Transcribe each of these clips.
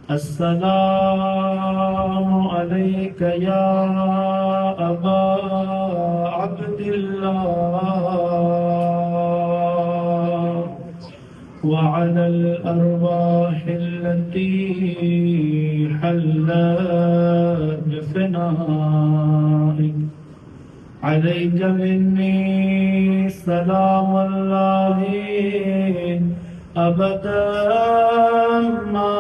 السلام عليك يا أبا عبد الله وعلى الأرواح التي حلت بفنائك عليك مني سلام الله أبدا ما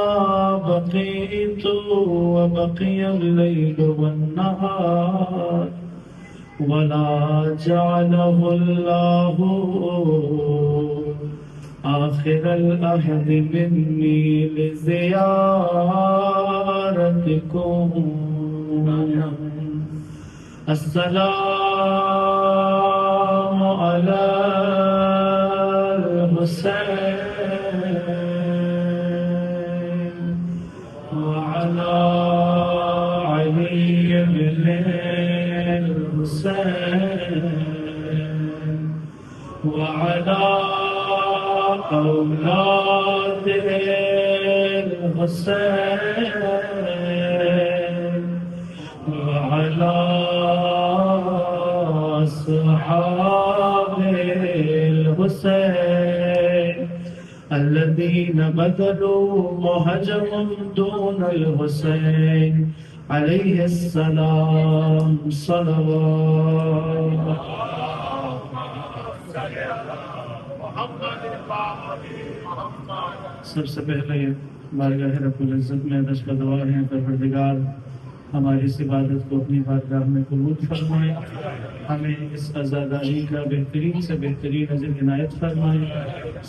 بقيت وبقي الليل والنهار ولا جعله الله آخر العهد مني لزيارتكم. السلام على الحسين وعلى علي بن الحسين وعلى أولاد الحسين وعلى أصحاب الحسين الذين بذلوا مهجهم دون الحسين عليه السلام صلوات. سب سے پہلے بارگاہ رب العزت میں دست دعا ہے پروردگار ہماری اس عبادت کو اپنی بارگاہ میں قبول فرمائے، ہمیں اس عزاداری کا بہترین سے بہترین عزت عنایت فرمائے،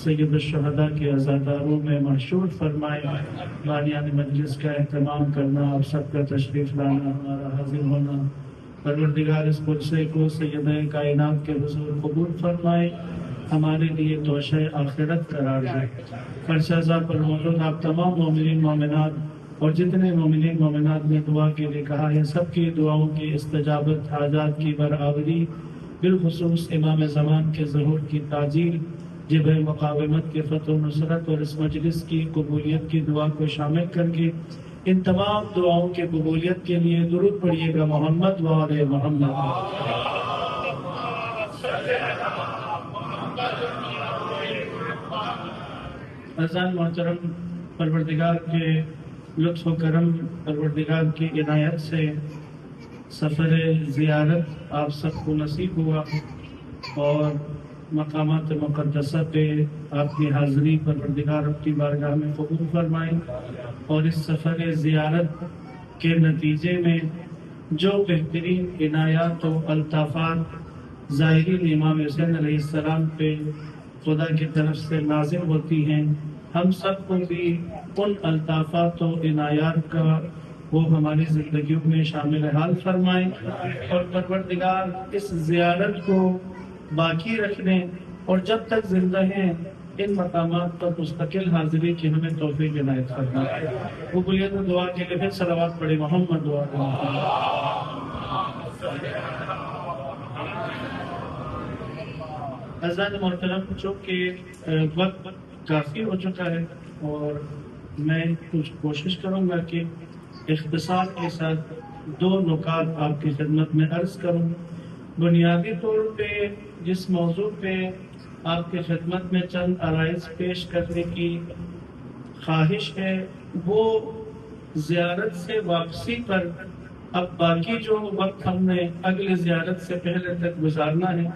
سید الشہداء کے عزاداروں میں محشور فرمائے. بانیان مجلس کا اہتمام کرنا، آپ سب کا تشریف لانا، ہمارا حاضر ہونا، پروردگار اس قدسے کو سید کائنات کے حضور قبول فرمائے، ہمارے لیے توشہ آخرت قرار دے. فرشازہ پر موجود آپ تمام مومنین مومنات اور جتنے مومنین مومنات نے دعا کے لیے کہا ہے، سب کی دعاؤں کی استجابت، حاجات کی برآوری، بالخصوص امام زمان کے ظہور کی تعجیل، جبہ مقاومت کے فتح و نصرت اور اس مجلس کی قبولیت کی دعا کو شامل کر کے ان تمام دعاؤں کی قبولیت کے لیے درود پڑھیے گا محمد و آل محمد. عزیزان محترم، پروردگار کے لطف و کرم، پروردگار کی عنایت سے سفر زیارت آپ سب کو نصیب ہوا اور مقامات مقدسہ پہ آپ کی حاضری پروردگار اپنی بارگاہ میں قبول فرمائے، اور اس سفر زیارت کے نتیجے میں جو بہترین عنایات و الطافات ظاہرین امام حسین علیہ السلام پہ خدا کی طرف سے نازل ہوتی ہیں، ہم سب کو بھی ان الطافات و عنایات کا وہ ہماری زندگیوں میں شامل حال فرمائیں، اور پروردگار اس زیارت کو باقی رکھنے اور جب تک زندہ ہیں ان مقامات پر مستقل حاضری کی ہمیں توفیق عنایت فرمائے. قبولیت دعا کے لیے پھر صلوات پڑھیں محمد دعا کریں. عزیزان محترم، چونکہ وقت کافی ہو چکا ہے اور میں کچھ کوشش کروں گا کہ اختصار کے ساتھ دو نکات آپ کی خدمت میں عرض کروں. بنیادی طور پہ جس موضوع پہ آپ کی خدمت میں چند عرائض پیش کرنے کی خواہش ہے وہ زیارت سے واپسی پر اب باقی جو وقت ہم نے اگلے زیارت سے پہلے تک گزارنا ہے،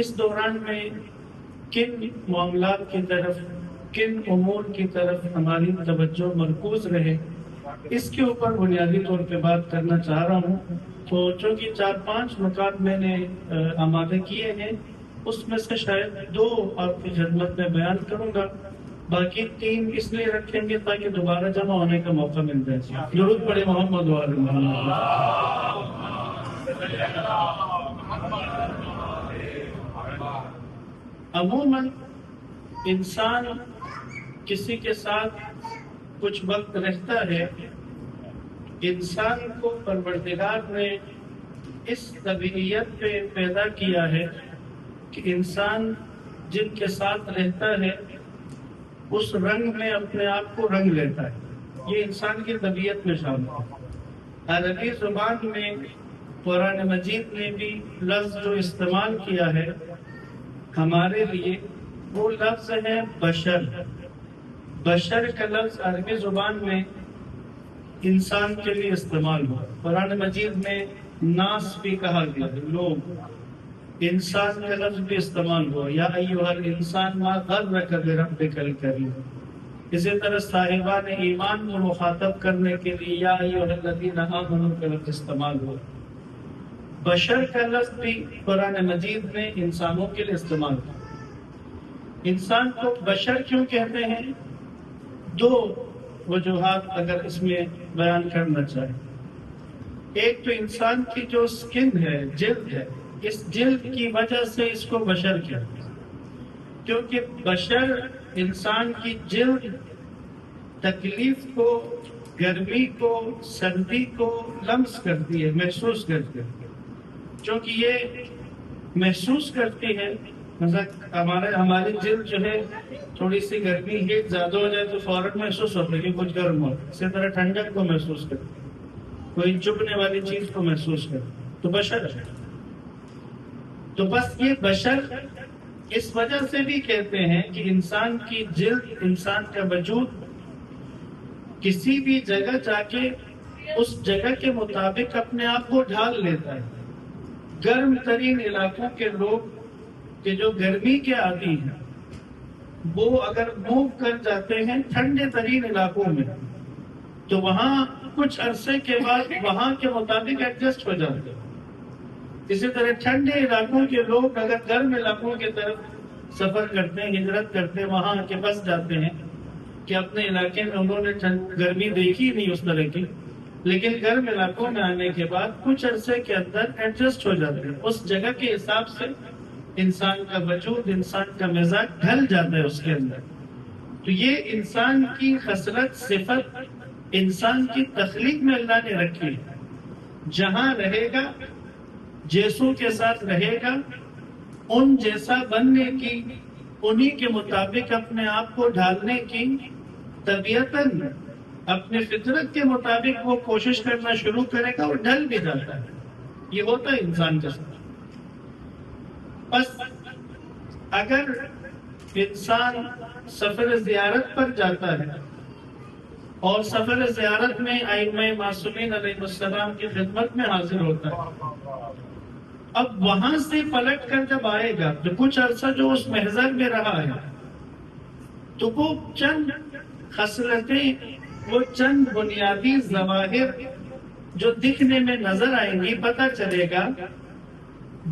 اس دوران میں کن معاملات کی طرف، کن امور کی طرف ہماری توجہ مرکوز رہے، اس کے اوپر بنیادی طور پہ بات کرنا چاہ رہا ہوں. تو چونکہ 4-5 نکات میں نے آمادہ کیے ہیں، اس میں سے شاید 2 آپ کی خدمت میں بیان کروں گا، باقی 3 اس لیے رکھیں گے تاکہ دوبارہ جمع ہونے کا موقع مل جائے. درود پڑھے محمد و آل محمد. عموماً انسان کسی کے ساتھ کچھ وقت رہتا ہے، انسان کو پروردگار نے اس طبیعیت پہ پیدا کیا ہے کہ انسان جن کے ساتھ رہتا ہے اس رنگ میں اپنے آپ کو رنگ لیتا ہے. یہ انسان کی طبیعت میں شامل ہے۔ عربی زبان میں قرآن مجید نے بھی لفظ جو استعمال کیا ہے ہمارے لیے، وہ لفظ ہے بشر۔ بشر کا لفظ عربی زبان میں انسان کے لیے استعمال ہوا۔ قرآن مجید میں ناس بھی کہا گیا ہے، لوگ۔ انسان کا لفظ بھی استعمال ہوا، یا ایھا الانسان ما غرک بربک الکریم۔ اسی طرح صاحبان ایمان کو مخاطب کرنے کے لیے یا ایھا الذین آمنوا کا لفظ استعمال ہوا۔ بشر کا لفظ بھی قرآن مجید میں انسانوں کے لیے استعمال ہوا۔ انسان کو بشر کیوں کہتے ہیں؟ دو وجوہات اگر اس میں بیان کرنا چاہیں۔ ایک تو انسان کی جو سکن ہے، جلد ہے، اس جلد کی وجہ سے اس کو بشر کہتے ہیں، کیونکہ بشر انسان کی جلد تکلیف کو، گرمی کو، سردی کو لمس کرتی ہے، محسوس کرتی ہے۔ چونکہ یہ محسوس کرتی ہے، مثلا ہماری جلد جو ہے تھوڑی سی گرمی ہیٹ زیادہ ہو جائے تو فوراً محسوس ہوتا ہے کہ کچھ گرم ہو، اسی طرح ٹھنڈک کو محسوس کرتی ہے، کوئی چبھنے والی چیز کو محسوس کرتی ہے، تو بشر ہے۔ تو بس یہ بشر اس وجہ سے بھی کہتے ہیں کہ انسان کی جلد، انسان کا وجود کسی بھی جگہ جا کے اس جگہ کے مطابق اپنے آپ کو ڈھال لیتا ہے۔ گرم ترین علاقوں کے لوگ کہ جو گرمی کے عادی ہیں، وہ اگر موو کر جاتے ہیں ٹھنڈے ترین علاقوں میں تو وہاں کچھ عرصے کے بعد وہاں کے مطابق ایڈجسٹ ہو جاتے ہیں۔ اسی طرح ٹھنڈے علاقوں کے لوگ اگر گرم علاقوں کی طرف سفر کرتے ہیں، ہجرت کرتے ہیں، وہاں کے بس جاتے ہیں کہ اپنے علاقے میں انہوں نے گرمی دیکھی نہیں اس طرح کی، لیکن گرم علاقوں میں آنے کے بعد کچھ عرصے کے اندر ایڈجسٹ ہو جاتے ہیں۔ اس جگہ کے حساب سے انسان کا وجود، انسان کا مزاج ڈھل جاتا ہے اس کے اندر۔ تو یہ انسان کی خصلت، صفت انسان کی تخلیق میں اللہ نے رکھی ہے۔ جہاں رہے گا، جیسوں کے ساتھ رہے گا، ان جیسا بننے کی، انہی کے مطابق اپنے آپ کو ڈھالنے کی طبیعتاً اپنے فطرت کے مطابق وہ کوشش کرنا شروع کرے گا اور ڈھل بھی جاتا ہے۔ یہ ہوتا ہے انسان کے ساتھ۔ بس اگر انسان سفر زیارت پر جاتا ہے اور سفر زیارت میں ائمہ معصومین علیہ السلام کی خدمت میں حاضر ہوتا ہے، اب وہاں سے پلٹ کر جب آئے گا تو کچھ عرصہ جو اس محضر میں رہا ہے تو وہ چند خصلتیں، وہ چند بنیادی ظواہر جو دکھنے میں نظر آئیں گی، پتہ چلے گا،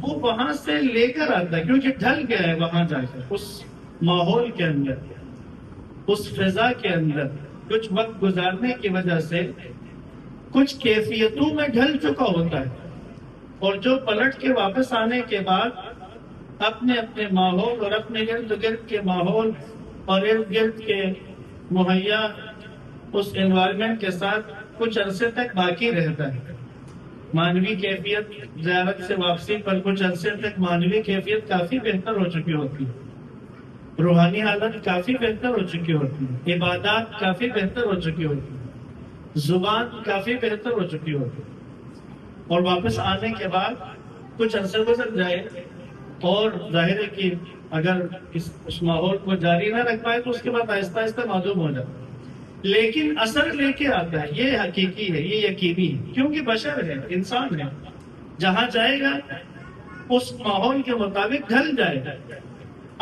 وہ وہاں سے لے کر آتا ہے، کیونکہ ڈھل گیا ہے وہاں جا کر اس ماحول کے اندر، اس فضا کے اندر کچھ وقت گزارنے کی وجہ سے کچھ کیفیتوں میں ڈھل چکا ہوتا ہے، اور جو پلٹ کے واپس آنے کے بعد اپنے اپنے ماحول اور اپنے ارد گرد کے ماحول اور ارد گرد کے مہیا اس انوائرمنٹ کے ساتھ کچھ عرصے تک باقی رہتا ہے۔ معنوی کیفیت زیارت سے واپسی پر کچھ عرصے تک معنوی کیفیت کافی بہتر ہو چکی ہوتی ہے، روحانی حالت کافی بہتر ہو چکی ہوتی ہے، عبادات کافی بہتر ہو چکی ہوتی ہے، زبان کافی بہتر ہو چکی ہوتی ہے، اور واپس آنے کے بعد کچھ عرصے گزر جائے اور ظاہر ہے کہ اگر اس ماحول کو جاری نہ رکھ پائے تو اس کے بعد آہستہ آہستہ معدوم ہو جاتا ہے، لیکن اثر لے کے آتا ہے۔ یہ حقیقی ہے، یہ یقینی ہے، کیونکہ بشر ہے، انسان ہے، جہاں جائے گا اس ماحول کے مطابق ڈھل جائے گا۔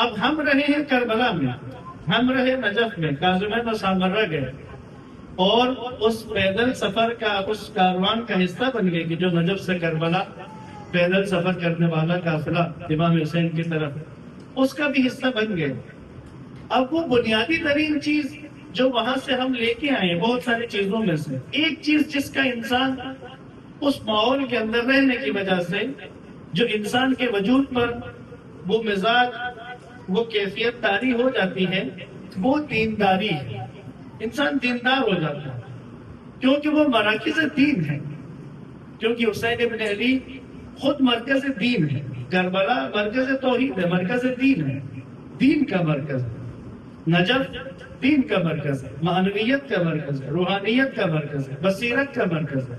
اب ہم رہے ہیں کربلا میں، ہم رہے نجف میں، کاظمین و سامرہ گئے، اور اس پیدل سفر کا، اس کاروان کا حصہ بن گئے کہ جو نجف سے کربلا پیدل سفر کرنے والا قافلہ امام حسین کی طرف، اس کا بھی حصہ بن گئے۔ اب وہ بنیادی ترین چیز جو وہاں سے ہم لے کے آئے، بہت ساری چیزوں میں سے ایک چیز جس کا انسان اس ماحول کے اندر رہنے کی وجہ سے جو انسان کے وجود پر وہ مزاج، وہ کیفیت طاری ہو جاتی ہے، وہ دینداری ہے۔ انسان دیندار ہو جاتا ہے کیونکہ وہ مراکز دین ہے، کیونکہ حسین ابن علی خود مرکز دین ہے، کربلا مرکز توحید ہے، مرکز دین ہے، دین کا مرکز ہے۔ نجف دین کا مرکز ہے، معنویت کا مرکز ہے، روحانیت کا مرکز ہے، بصیرت کا مرکز ہے۔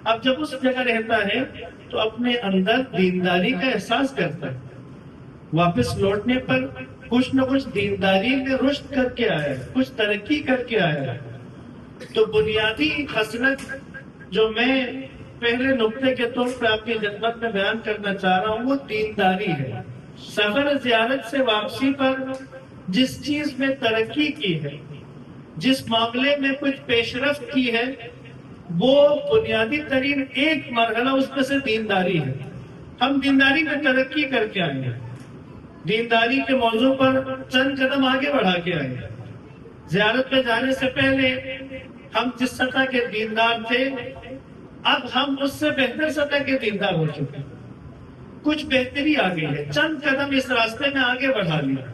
اب جب اس جگہ رہتا ہے تو اپنے اندر دینداری کا احساس کرتا ہے، واپس لوٹنے پر کچھ نہ کچھ دینداری میں رشد کر کے آیا ہے، کچھ ترقی کر کے آیا ہے۔ تو بنیادی خصلت جو میں پہلے نقطے کے طور پہ آپ کی خدمت میں بیان کرنا چاہ رہا ہوں وہ دینداری ہے۔ سفر زیارت سے واپسی پر جس چیز میں ترقی کی ہے، جس معاملے میں کچھ پیش رفت کی ہے، وہ بنیادی ترین ایک مرحلہ اس میں سے دینداری ہے۔ ہم دینداری میں ترقی کر کے آئے ہیں، دینداری کے موضوع پر چند قدم آگے بڑھا کے آئے ہیں۔ زیارت پہ جانے سے پہلے ہم جس سطح کے دیندار تھے، اب ہم اس سے بہتر سطح کے دیندار ہو چکے ہیں۔ کچھ بہتری آ گئی ہے، چند قدم اس راستے میں آگے بڑھا لیا،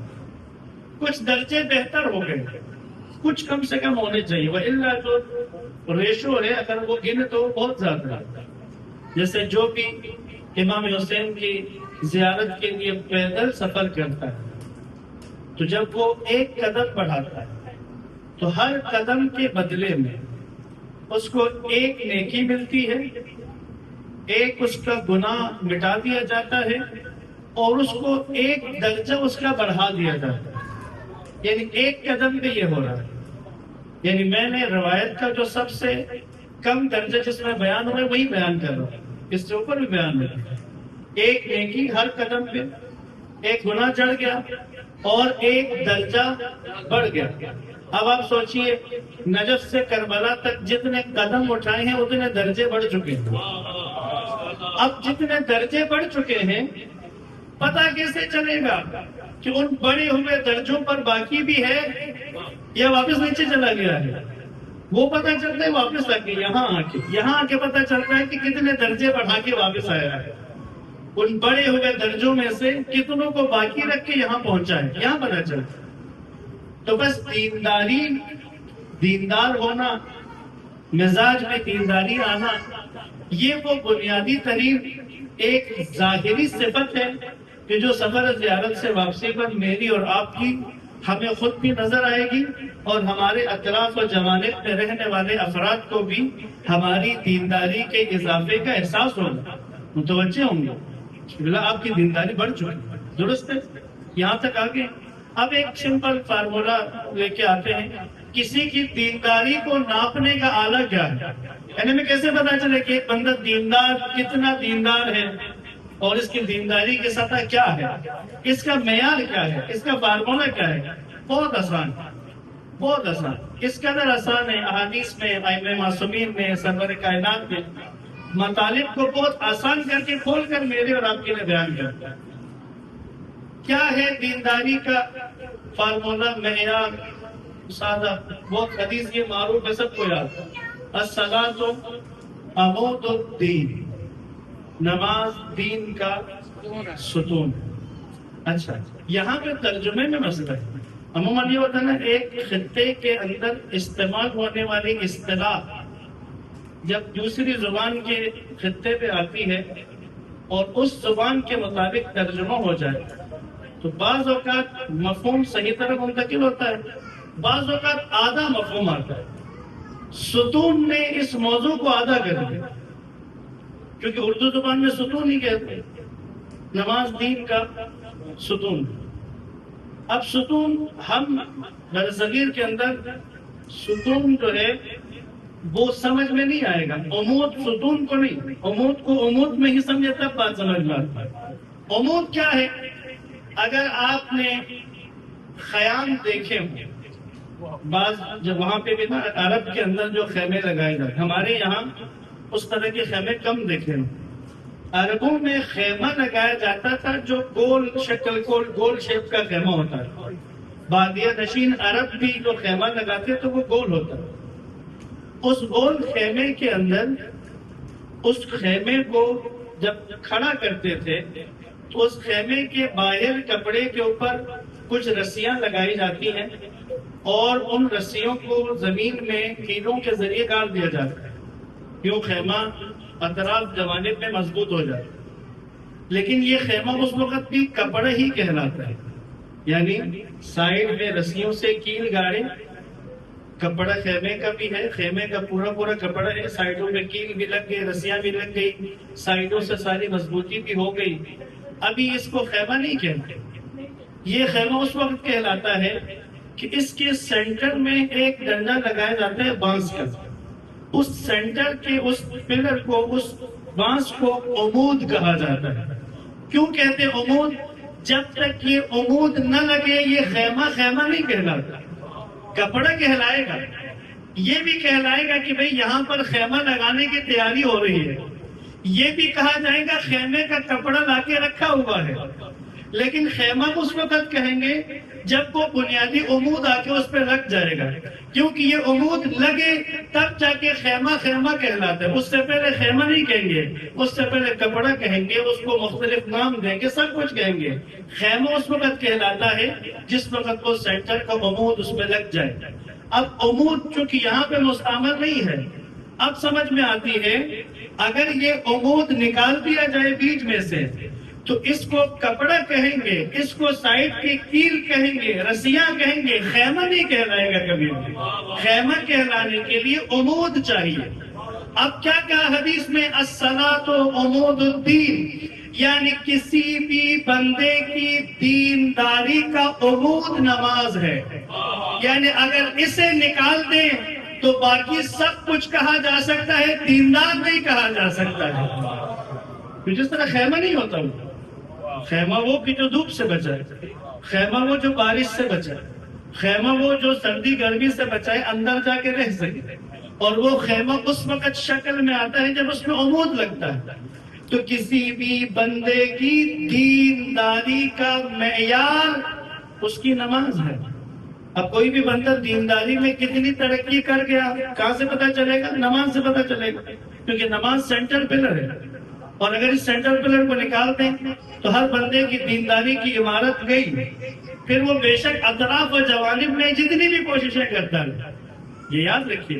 کچھ درجے بہتر ہو گئے، کچھ کم سے کم ہونے چاہیے، وَإِلَّا جو ریشو ہے اگر وہ گنے تو بہت زیادہ ہے۔ جیسے جو بھی امام حسین کی زیارت کے لیے پیدل سفر کرتا ہے تو جب وہ ایک قدم بڑھاتا ہے تو ہر قدم کے بدلے میں اس کو ایک نیکی ملتی ہے، ایک اس کا گناہ مٹا دیا جاتا ہے اور اس کو ایک درجہ اس کا بڑھا دیا جاتا ہے۔ یعنی ایک قدم پہ یہ ہو رہا ہے۔ یعنی میں نے روایت کا جو سب سے کم درجہ جس میں بیان ہوا ہے وہی بیان کر رہا ہوں، اس سے اوپر بھی بیان نہیں ہے۔ ایک نیکی ہر قدم پہ، ایک گناہ چڑھ گیا اور ایک درجہ بڑھ گیا۔ اب آپ سوچئے نجف سے کربلا تک جتنے قدم اٹھائے ہیں اتنے درجے بڑھ چکے ہیں۔ اب جتنے درجے بڑھ چکے ہیں پتہ کیسے چلے گا کہ ان بڑے ہوئے درجوں پر باقی بھی ہے یا واپس نیچے چلا گیا ہے؟ وہ پتہ چلتا ہے واپس آ کے یہاں آ کے پتہ چلتا ہے کہ کتنے درجے بڑھا کے واپس آیا ہے۔ ان بڑے ہوئے درجوں میں سے کتنوں کو باقی رکھ کے یہاں پہنچا ہے، یہاں پتہ چلتا ہے۔ تو بس دیندار ہونا، مزاج میں دینداری آنا، یہ وہ بنیادی ترین ایک ظاہری صفت ہے کہ جو سفر زیارت سے واپسی پر میری اور آپ کی ہمیں خود بھی نظر آئے گی اور ہمارے اطراف و جوانب میں رہنے والے افراد کو بھی ہماری دینداری کے اضافے کا احساس ہوگا، متوجہ ہوں گے بلا آپ کی دینداری بڑھ چکی ہے، درست ہے، یہاں تک آگے۔ اب ایک سمپل فارمولا لے کے آتے ہیں، کسی کی دینداری کو ناپنے کا آلہ کیا ہے؟ یعنی میں کیسے پتا چلے کہ ایک بندہ دیندار کتنا دیندار ہے اور اس کی دینداری کی سطح کیا ہے، اس کا معیار کیا ہے، اس کا فارمولا کیا ہے؟ بہت آسان، بہت آسان، اس قدر آسان ہے احادیث میں، ائمہ معصومین میں، سرور کائنات میں مطالب کو بہت آسان کر کے کھول کر میرے اور آپ کے لیے بیان کرتا ہے۔ کیا ہے دینداری کا فارمولا، معیار؟ سادہ، بہت حدیث یہ معروف ہے، سب کو یاد ہے، الصلاۃ عمود الدین، نماز دین کا ستون۔ اچھا، یہاں پہ ترجمے میں مسئلہ ہے۔ عموماً یہ ہوتا ہے نا، ایک خطے کے اندر استعمال ہونے والی اصطلاح جب دوسری زبان کے خطے پہ آتی ہے اور اس زبان کے مطابق ترجمہ ہو جائے تو بعض اوقات مفہوم صحیح طرح منتقل ہوتا ہے، بعض اوقات آدھا مفہوم آتا ہے۔ ستون نے اس موضوع کو آدھا کر دیا، کیونکہ اردو زبان میں ستون ہی کہتے ہیں، نماز دین کا ستون۔ اب ستون ہم برصغیر کے اندر ستون جو ہے وہ سمجھ میں نہیں آئے گا، عمود ستون کو نہیں، عمود کو عمود میں ہی سمجھے تب بات سمجھ میں آتا ہے۔ عمود کیا ہے؟ اگر آپ نے خیام دیکھے ہوں، بعض جب وہاں پہ بھی نا عرب کے اندر جو خیمے لگائے جاتے، ہمارے یہاں اس طرح کے خیمے کم دیکھے ہیں۔ عربوں میں خیمہ لگایا جاتا تھا جو گول شکل، گول شیپ کا خیمہ ہوتا ہے۔ بادیہ نشین عرب بھی جو خیمہ لگاتے تو وہ گول ہوتا ہے۔ اس گول خیمے کے اندر اس خیمے کو جب کھڑا کرتے تھے تو اس خیمے کے باہر کپڑے کے اوپر کچھ رسیاں لگائی جاتی ہیں اور ان رسیوں کو زمین میں کیلوں کے ذریعے گاڑ دیا جاتا ہے، یوں خیمہ اطراف جوانب میں مضبوط ہو جاتا ہے۔ لیکن یہ خیمہ اس وقت بھی کپڑا ہی کہلاتا ہے، یعنی سائڈ میں رسیوں سے کیل گاڑے، کپڑا خیمے کا بھی ہے، خیمے کا پورا کپڑا ہے، سائڈوں میں کیل بھی لگ گئی، رسیاں بھی لگ گئی، سائڈوں سے ساری مضبوطی بھی ہو گئی. ابھی اس کو خیمہ نہیں کہتے. یہ خیمہ اس وقت کہلاتا ہے کہ اس کے سینٹر میں ایک ڈنڈا لگایا جاتا ہے بانس کا. اس سینٹر کے اس پلر کو، اس بانس کو عمود کہا جاتا ہے. کیوں کہتے عمود؟ جب تک یہ عمود نہ لگے یہ خیمہ نہیں کہلاتا. کپڑا کہلائے گا، یہ بھی کہلائے گا کہ بھئی یہاں پر خیمہ لگانے کی تیاری ہو رہی ہے. یہ بھی کہا جائے گا خیمے کا کپڑا لا کے رکھا ہوا ہے. لیکن خیمہ اس وقت کہیں گے جب وہ بنیادی عمود آ کے اس پہ لگ جائے گا، کیونکہ یہ عمود لگے تب جا کے خیمہ کہلاتا ہے. اس سے پہلے خیمہ نہیں کہیں گے، اس سے پہلے کپڑا کہیں گے، اس کو مختلف نام دیں گے، سب کچھ کہیں گے. خیمہ اس وقت کہلاتا ہے جس وقت وہ سینٹر کا عمود اس پہ لگ جائے. اب عمود چونکہ یہاں پہ مستعمل نہیں ہے، اب سمجھ میں آتی ہے اگر یہ عمود نکال دیا جائے بیچ میں سے تو اس کو کپڑا کہیں گے، اس کو سائڈ کی کیل کہیں گے، رسیاں کہیں گے، خیمہ نہیں کہلائے گا کبھی بھی. خیمہ کہلانے کے لیے عمود چاہیے. اب کیا کہا حدیث میں؟ الصلاۃ عمود الدین، یعنی کسی بھی بندے کی دینداری کا عمود نماز ہے. یعنی اگر اسے نکال دیں تو باقی سب کچھ کہا جا سکتا ہے، دیندار نہیں کہا جا سکتا ہے. جس طرح خیمہ نہیں ہوتا وہ خیمہ وہ کہ جو دھوپ سے بچائے، خیمہ وہ جو بارش سے بچائے، خیمہ وہ جو سردی گرمی سے بچائے، اندر جا کے رہ سکے. اور وہ خیمہ اس وقت شکل میں آتا ہے جب اس میں عمود لگتا ہے. تو کسی بھی بندے کی دینداری کا معیار اس کی نماز ہے. اب کوئی بھی بندہ دینداری میں کتنی ترقی کر گیا کہاں سے پتا چلے گا؟ نماز سے پتا چلے گا، کیونکہ نماز سینٹر پلر ہے. اور اگر اس سینٹر پلر کو نکال دیں تو ہر بندے کی دینداری کی عمارت گئی. پھر وہ بے شک اطراف و جوانب میں جتنی بھی کوششیں کرتا ہے. یہ یاد رکھیے.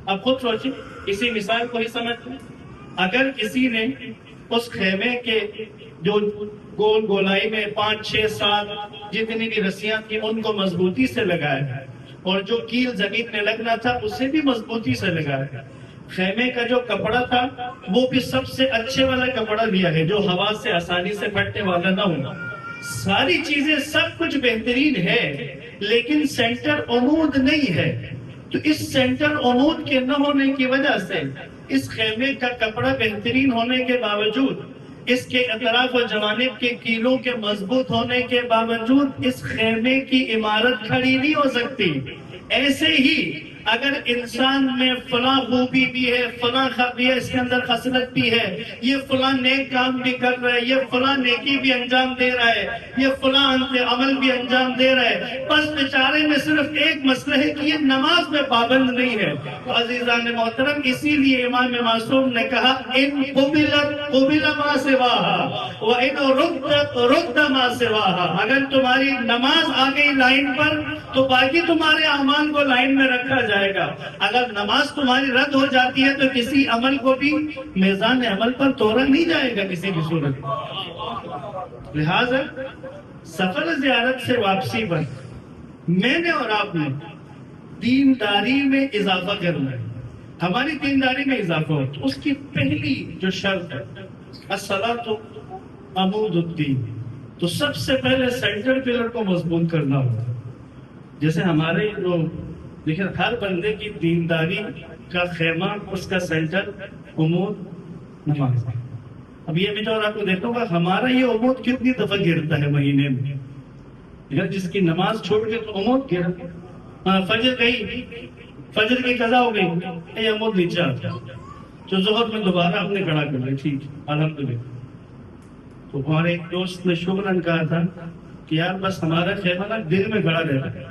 اب خود سوچیں، اسی مثال کو ہی سمجھ لیں. اگر کسی نے اس خیمے کے جو گولائی میں 5 6 7 جتنی بھی رسیاں تھیں ان کو مضبوطی سے لگایا، اور جو کیل زمین میں لگنا تھا اسے بھی مضبوطی سے لگایا. خیمے کا جو کپڑا تھا وہ بھی سب سے اچھے والا کپڑا لیا ہے جو ہوا سے آسانی سے پھٹنے والا نہ ہو. ساری چیزیں سب کچھ بہترین ہے، لیکن سینٹر عمود نہیں ہے. تو اس سینٹر عمود کے نہ ہونے کی وجہ سے اس خیمے کا کپڑا بہترین ہونے کے باوجود، اس کے اطراف و جوانب کے کیلوں کے مضبوط ہونے کے باوجود اس خیمے کی عمارت کھڑی نہیں ہو سکتی. ایسے ہی اگر انسان میں فلاں خوبی بھی ہے، فلاں خبی ہے، اس کے اندر خصلت بھی ہے، یہ فلاں نیک کام بھی کر رہا ہے، یہ فلاں نیکی بھی انجام دے رہا ہے، یہ فلاں عمل بھی انجام دے رہا ہے، بس بیچارے میں صرف ایک مسئلہ ہے کہ یہ نماز میں پابند نہیں ہے. تو عزیزان محترم، اسی لیے امام معصوم نے کہا ان قبلت قبل ما سواہا وان ردت رد ما سواہا. اگر تمہاری نماز آ گئی لائن پر تو باقی تمہارے اعمال کو لائن میں رکھا جائے گا. اگر نماز تمہاری رد ہو جاتی ہے تو کسی عمل کو بھی میزان عمل پر توڑا نہیں جائے گا کسی بھی صورت. لہذا سفر زیارت سے واپسی پر میں نے اور آپ نے دینداری میں اضافہ کرنا ہے. ہماری دینداری میں اضافہ ہو تو اس کی پہلی جو شرط ہے الصلاۃ عمود الدین. تو سب سے پہلے سینٹر پلر کو مضبوط کرنا ہوگا. جیسے ہمارے جو دیکھیں ہر بندے کی دینداری کا خیمہ، اس کا سینٹر عمود نماز. اب یہ بھی تو آپ کو دیکھو گا ہمارا یہ عمود کتنی دفعہ گرتا ہے مہینے میں. اگر جس کی نماز چھوڑ کے تو عمود گرا، فجر گئی، فجر کی قضا ہو گئی، یہ عمود نیچے آتا، جو ظہر میں دوبارہ اپنے کھڑا کر لیں، ٹھیک الحمدللہ. تو ہمارے ایک دوست نے شکراً کہا تھا کہ یار بس ہمارا خیمہ نا دل میں کھڑا رہتا ہے.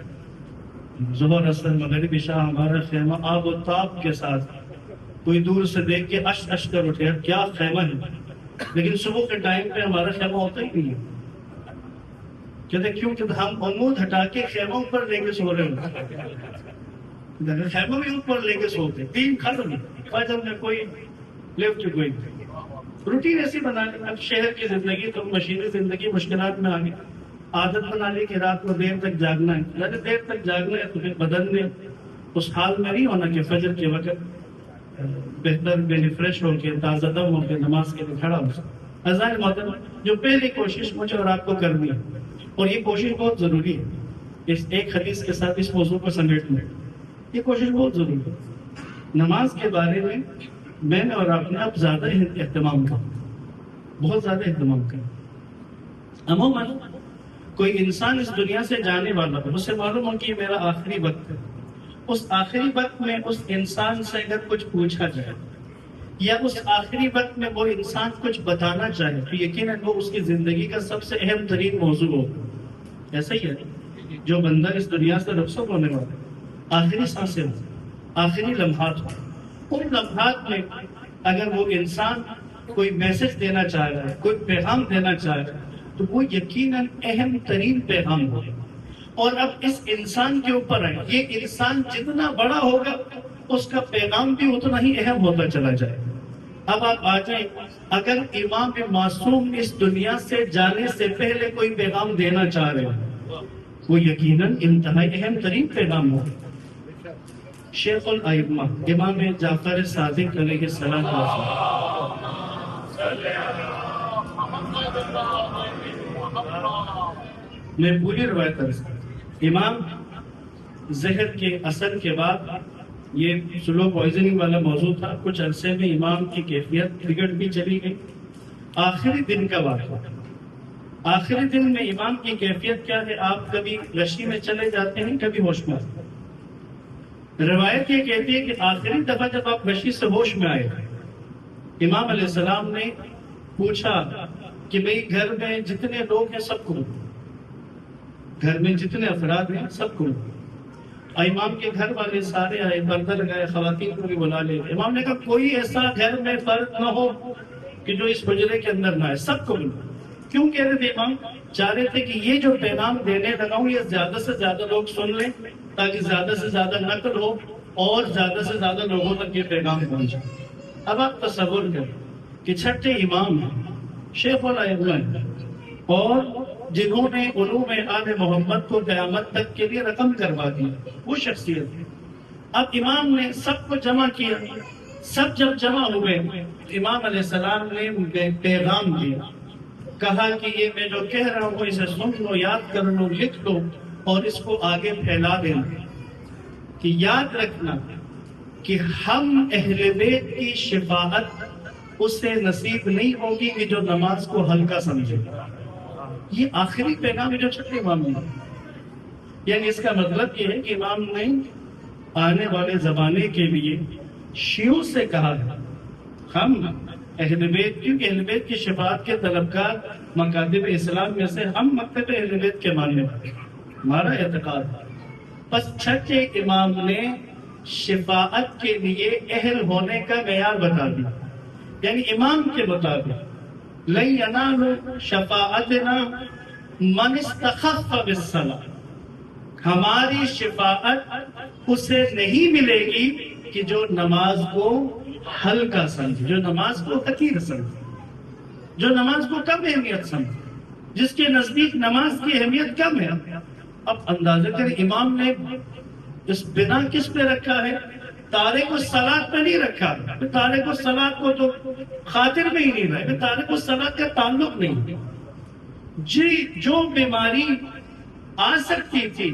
ظہر اثر مغرب عشاء ہمارا خیمہ آب و تاب کے ساتھ، کوئی دور سے دیکھ کے اش اش کر اٹھے کیا خیمہ ہے. لیکن صبح کے ٹائم پہ ہمارا خیمہ ہوتا ہی نہیں ہے. کہتے کیوں؟ کہ ہم عمود ہٹا کے خیمہ اوپر لے کے سو رہے ہیں. خیمہ بھی اوپر لے کے سوتے، تین ختم، فجر میں کوئی لفٹ، کوئی روٹین ایسی بنا لی. اب شہر کی زندگی تو مشینی زندگی مشکلات میں آ گئی. عادت بنا لی کہ رات کو دیر تک جاگنا ہے، زیادہ دیر تک جاگنا ہے تو پھر بدن نے اس حال میں نہیں ہونا کہ فجر کے وقت بہتر یعنی فریش ہو کے تازہ دم ہو کے نماز کے لیے کھڑا ہو سکے۔ عزیز محترم، جو پہلی کوشش مجھے اور آپ کو کرنی ہے، اور یہ کوشش بہت ضروری ہے، اس ایک حدیث کے ساتھ اس موضوع کو سمیٹنے، یہ کوشش بہت ضروری ہے۔ نماز کے بارے میں نے اور آپ نے اب زیادہ اہتمام کریں، بہت زیادہ اہتمام کریں۔ عموماً کوئی انسان اس دنیا سے جانے والا ہو، اسے معلوم ہو کہ یہ میرا آخری وقت ہے، اس آخری وقت میں اس انسان سے اگر کچھ پوچھا جائے یا اس آخری وقت میں وہ انسان کچھ بتانا چاہے تو یقیناً وہ اس کی زندگی کا سب سے اہم ترین موضوع ہوگا۔ ایسا ہی ہے جو بندہ اس دنیا سے رخصت ہونے والا ہے، آخری سانسیں ہوں، آخری لمحات ہوں، ان لمحات میں اگر وہ انسان کوئی میسج دینا چاہ رہا ہے، کوئی پیغام دینا چاہ رہا ہے تو وہ یقیناً اہم ترین پیغام ہوگا۔ اور اب اس انسان کے اوپر ہے، یہ انسان جتنا بڑا ہوگا اس کا پیغام بھی اتنا ہی اہم ہوتا چلا جائے۔ اب آپ آ جائیں، اگر امام معصوم اس دنیا سے جانے سے پہلے کوئی پیغام دینا چاہ رہے ہیں وہ یقیناً انتہائی اہم ترین پیغام ہوگا۔ شیخ الائمہ امام جعفر صادق علیہ السلام میں پوری روایت امام زہر کے اثر کے بعد یہ سلو پوائزننگ والا موضوع تھا، کچھ عرصے میں امام کی کیفیت بگڑ بھی چلی گئی۔ آخری دن کا واقعہ، آخری دن میں امام کی کیفیت کیا ہے؟ آپ کبھی غشی میں چلے جاتے ہیں، کبھی ہوش میں آتے ہیں۔ روایت یہ کہتی ہے کہ آخری دفعہ جب آپ غشی سے ہوش میں آئے، امام علیہ السلام نے پوچھا کہ بھئی گھر میں جتنے لوگ ہیں سب کو، گھر میں جتنے افراد ہیں سب کو۔ امام کے گھر والے سارے آئے، پردہ لگائے، خواتین کو بھی بلا لے۔ امام نے کہا کوئی ایسا گھر میں فرد نہ ہو کہ جو اس حجرے کے اندر نہ آئے، سب کو بلا۔ کیوں کہہ رہے تھے امام؟ چاہ رہے تھے کہ یہ جو پیغام دینے لگا ہوں یہ زیادہ سے زیادہ لوگ سن لیں تاکہ زیادہ سے زیادہ نقل ہو اور زیادہ سے زیادہ لوگوں تک یہ پیغام پہنچے۔ اب آپ تصور کریں کہ چھٹے امام ہیں، شیخ الائمہ ہیں، اور جنہوں نے علوم آل محمد کو قیامت تک کے لیے رقم کروا دی، وہ شخصیت ہے۔ اب امام نے سب کو جمع کیا، سب جب جمع ہوئے امام علیہ السلام نے پیغام دیا، کہا کہ یہ میں جو کہہ رہا ہوں اسے سن لو، یاد کر لو، لکھ لو اور اس کو آگے پھیلا دینا کہ یاد رکھنا کہ ہم اہل بیت کی شفاعت اسے نصیب نہیں ہوگی کہ جو نماز کو ہلکا سمجھے۔ یہ آخری پیغام ہے جو چھٹے امام نے، یعنی اس کا مطلب یہ ہے کہ امام نے آنے والے زمانے کے لیے شیعوں سے کہا ہے ہم اہل بیت، کیونکہ اہل بیت کی شفاعت کے طلبگار مکاتب اسلام میں سے ہم مکتب اہل بیت کے ماننے والے، ہمارا اعتقاد ہے۔ پس چھٹے امام نے شفاعت کے لیے اہل ہونے کا معیار بتا دیا، یعنی امام کے مطابق لَن يَنَالُ شَفَاعَتِنَا مَنِ اسْتَخَفَّ بِالصَّلَاةِ، ہماری شفاعت اسے نہیں ملے گی کہ جو نماز کو ہلکا سمجھے، جو نماز کو حقیر سمجھے، جو نماز کو کم اہمیت سمجھے، جس کے نزدیک نماز کی اہمیت کم ہے۔ اب اندازہ کریں امام نے اس بنا کس پہ رکھا ہے؟ تارک الصلاۃ پہ نہیں رکھا، تارک الصلاۃ کو تو خاطر میں ہی نہیں رہے، تارک الصلاۃ کا تعلق نہیں۔ جی جو بیماری آ سکتی تھی،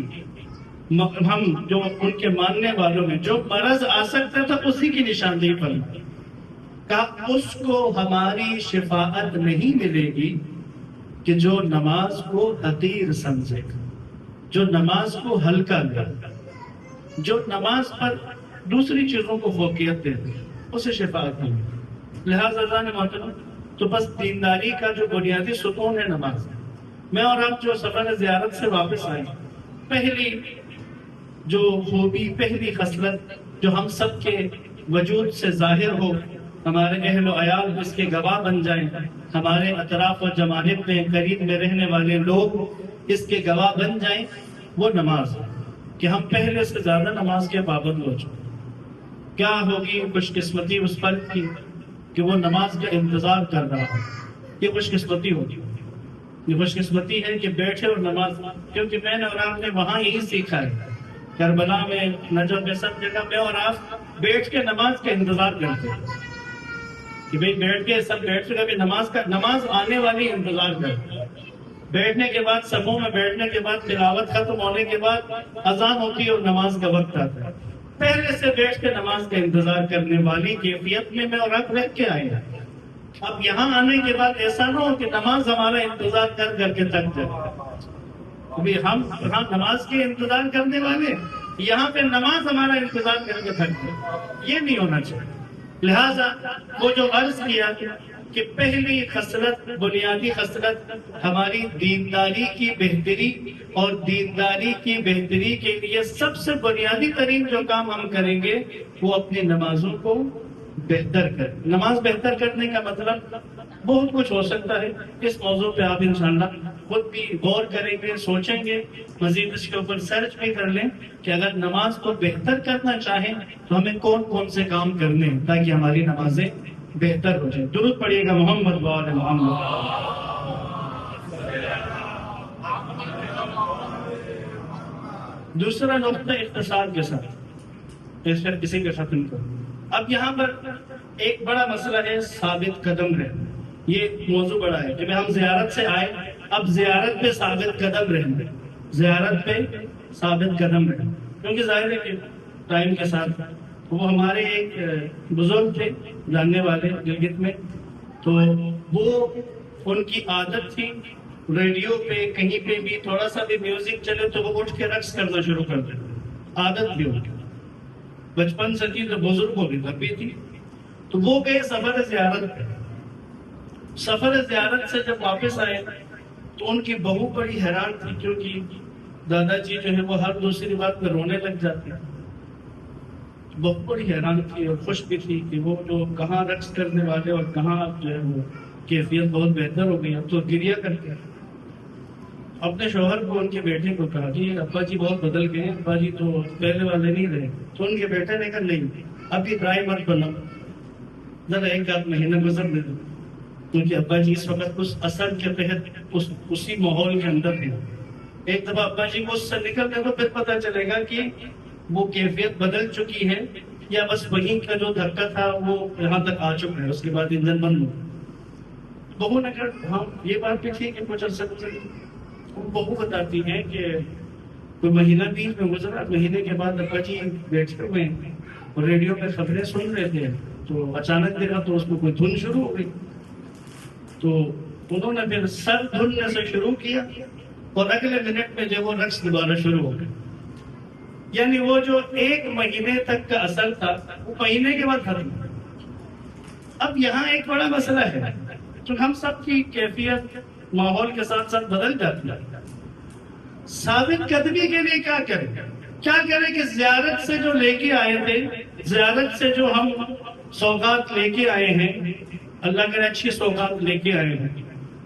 ہم جو ان کے ماننے والوں میں جو مرض آ سکتا تھا اسی کی نشاندہی پر کہا اس کو ہماری شفاعت نہیں ملے گی کہ جو نماز کو حقیر سمجھے، جو نماز کو ہلکا لے، جو نماز پر دوسری چیزوں کو فوقیت دیتے، اسے شفاعت نہیں ملے۔ لہٰذا اللہ محترم، تو بس دینداری کا جو بنیادی ستون ہے نماز۔ میں اور آپ جو سفر زیارت سے واپس آئے، پہلی جو خوبی، پہلی خصلت جو ہم سب کے وجود سے ظاہر ہو، ہمارے اہل و عیال اس کے گواہ بن جائیں، ہمارے اطراف و جمانب میں قریب میں رہنے والے لوگ اس کے گواہ بن جائیں، وہ نماز ہے کہ ہم پہلے سے زیادہ نماز کے پابند ہو چکے۔ کیا ہوگی خوش قسمتی اس فرد کی کہ وہ نماز کا انتظار کر رہا ہو، یہ خوش قسمتی ہوگی۔ یہ خوش قسمتی ہے کہ بیٹھے اور نماز، کیونکہ میں نے اور آپ نے وہاں یہی سیکھا ہے، کربلا میں، نجف میں، سب جگہ میں اور آپ بیٹھ کے نماز کا انتظار کرتے ہیں کہ بھئی بیٹھ کے سب بیٹھ کے کبھی نماز آنے والی انتظار کرتے ہیں۔ بیٹھنے کے بعد صفوں میں بیٹھنے کے بعد تلاوت ختم ہونے کے بعد اذان ہوتی ہے اور نماز کا وقت آتا ہے، پہلے سے بیٹھ کے نماز کا انتظار کرنے والی کیفیت میں اور آپ رہ کے آئے ہیں۔ اب یہاں آنے کے بعد ایسا نہ ہو کہ نماز ہمارا انتظار کر کر کے تھک جائے، ہم یہاں نماز کے انتظار کرنے والے، یہاں پہ نماز ہمارا انتظار کر کے تھک جائے، یہ نہیں ہونا چاہیے۔ لہٰذا وہ جو عرض کیا کہ پہلی خصلت، بنیادی خصلت ہماری دینداری کی بہتری، اور دینداری کی بہتری کے لیے سب سے بنیادی ترین جو کام ہم کریں گے وہ اپنی نمازوں کو بہتر کریں۔ نماز بہتر کرنے کا مطلب بہت کچھ ہو سکتا ہے، اس موضوع پہ آپ انشاءاللہ خود بھی غور کریں گے، سوچیں گے، مزید اس کے اوپر سرچ بھی کر لیں کہ اگر نماز کو بہتر کرنا چاہیں تو ہمیں کون کون سے کام کرنے ہیں تاکہ ہماری نمازیں بہتر ہو جائیں۔ درود پڑھیے گا محمد و آل محمد۔ دوسرا نقطہ اختصار کے ساتھ اس پر کسی کا ختم کروں۔ اب یہاں پر ایک بڑا مسئلہ ہے ثابت قدم رہنا، یہ موضوع بڑا ہے۔ جب ہم زیارت سے آئے، اب زیارت پہ ثابت قدم رہنا، زیارت پہ ثابت قدم رہنا، کیونکہ ظاہر ہے کہ ٹائم کے ساتھ وہ ہمارے ایک بزرگ تھے جاننے والے گلگت میں، تو وہ ان کی عادت تھی ریڈیو پہ کہیں پہ بھی تھوڑا سا بھی میوزک چلے تو وہ اٹھ کے رقص کرنا شروع کر دیتے، عادت بھی ان کی بچپن سے تھی، تو بزرگوں کی تب بھی تھی۔ تو وہ گئے سفر زیارت پہ، سفر زیارت سے جب واپس آئے تو ان کی بہو بڑی حیران تھی، کیونکہ دادا جی جو ہے وہ ہر دوسری بات میں رونے لگ جاتے ہیں۔ بہو بڑی حیران تھی اور خوش بھی تھی کہ وہ جو کہاں رقص کرنے والے اور کہاں جو ہے وہ کیفیت بہت بہتر ہو گئی، اب تو گریا کرتے ہیں۔ اپنے شوہر کو، ان کے بیٹے کو کہا کہ ابا جی بہت بدل گئے ہیں، ابا جی تو پہلے والے نہیں رہے۔ تو ان کے بیٹے نے کہا نہیں، ابھی ٹرائی مت بناؤ، ذرا ایک آدھ مہینہ گزرنے دو، کیونکہ ابا جی اس وقت اس اثر کے تحت اسی ماحول کے اندر ہیں۔ ایک دفعہ ابا جی کو اس سے نکل گئے تو پھر پتہ چلے گا کہ وہ کیفیت بدل چکی ہے یا بس وہیں کا جو دھکا تھا وہ یہاں تک آ چکا ہے، اس کے بعد انجن بند ہو۔ بہو نے کہا ہاں یہ بات بھی ٹھیک ہے، کچھ عرصہ گزر گیا۔ بہو بتاتی ہیں کہ کوئی مہینہ بیچ میں گزرا، مہینے کے بعد ابا جی بیٹھے ہوئے اور ریڈیو پہ خبریں سن رہے تھے، تو اچانک دیکھا تو اس میں کوئی دھن شروع ہو گئی، تو انہوں نے پھر سر دھننے سے شروع کیا اور اگلے منٹ میں جو وہ رقص دوبارہ شروع ہو گئی۔ یعنی وہ جو ایک مہینے تک کا اثر تھا وہ مہینے کے بعد ختم ہو گیا۔ اب یہاں ایک بڑا مسئلہ ہے، تو ہم سب کی کیفیت ماحول کے ساتھ ساتھ بدل جاتی ہے۔ ثابت قدمی کے لیے کیا کریں کہ زیارت سے جو لے کے آئے تھے، زیارت سے جو ہم سوغات لے کے آئے ہیں، اللہ کے اچھی سوغات لے کے آئے ہیں۔